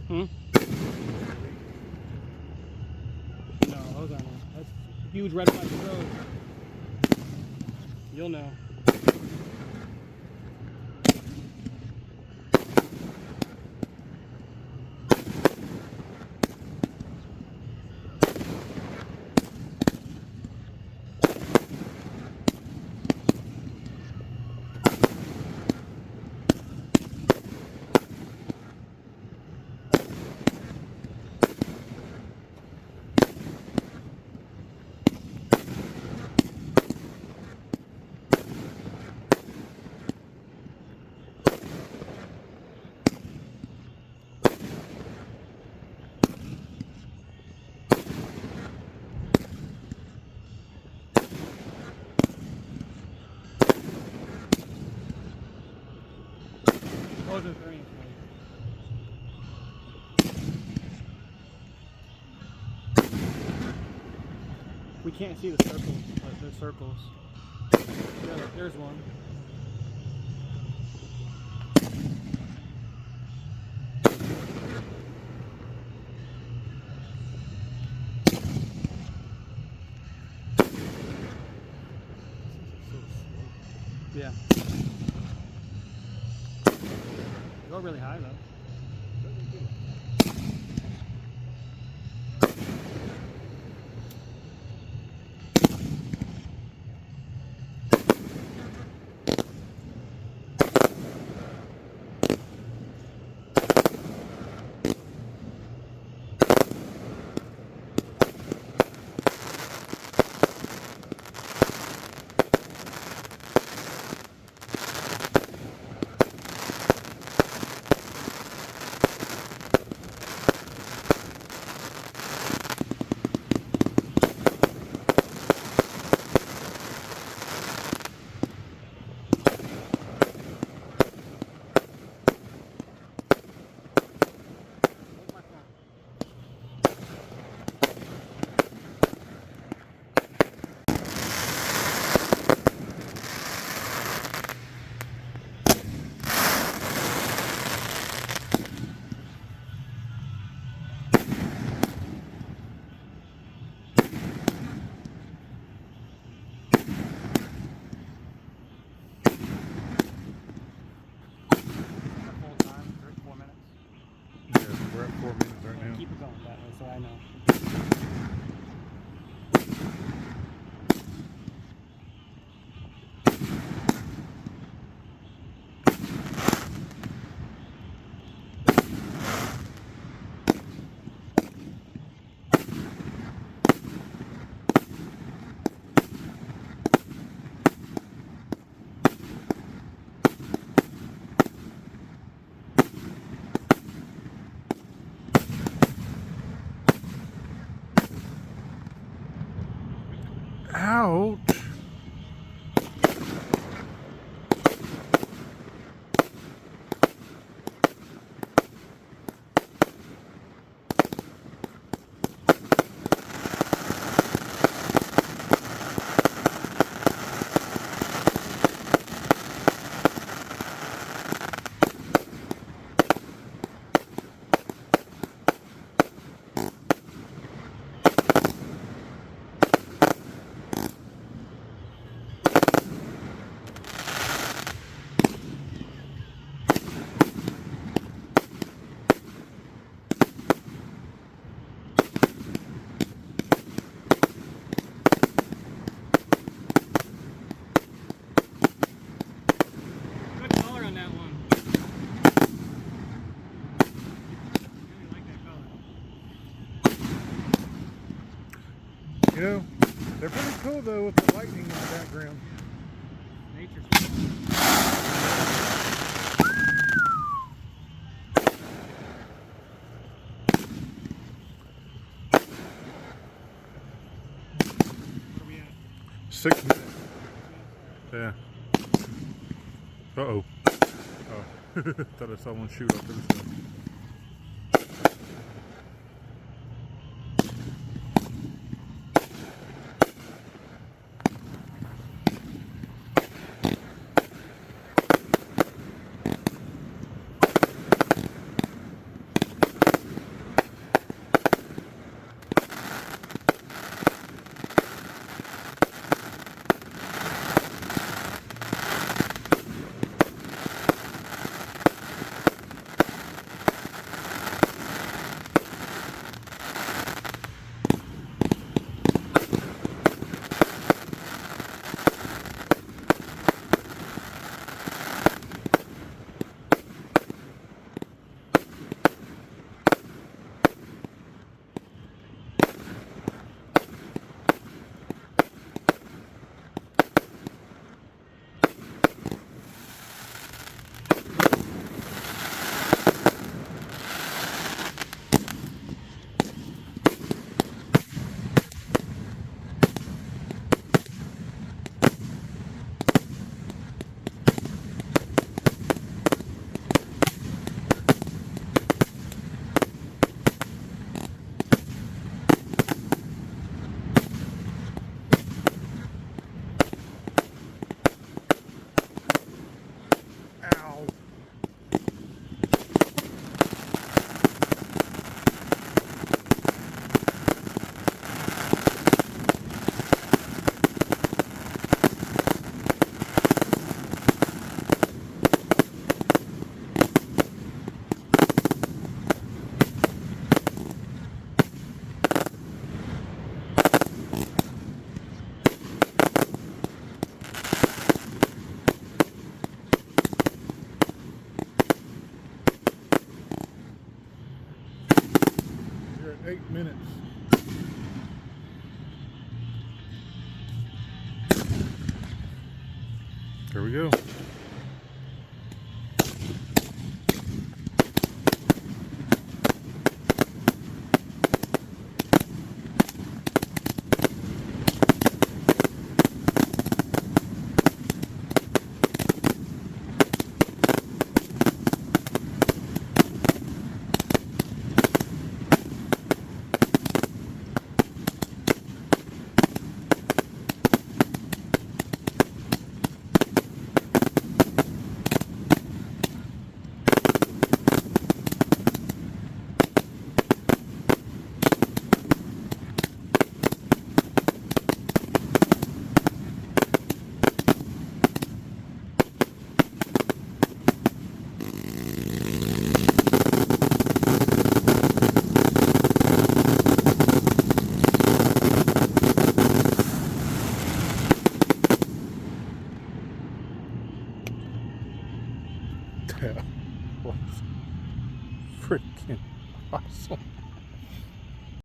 Hmm? No, those aren't. That's a huge red flag road. You'll know. Those are very important. We can't see the circles, but they're circles. Yeah, there's one. Yeah. Go really high though. We're at 4 minutes right now. Keep it going that way so I know. Ouch. Good color on that one. Really like that color. You know, they're pretty cool though with the lightning in the background. Nature's 6 minutes. Yeah. Uh-oh. Oh. Thought I saw one shoot off to the side. Ow. You're at 8 minutes. Here we go.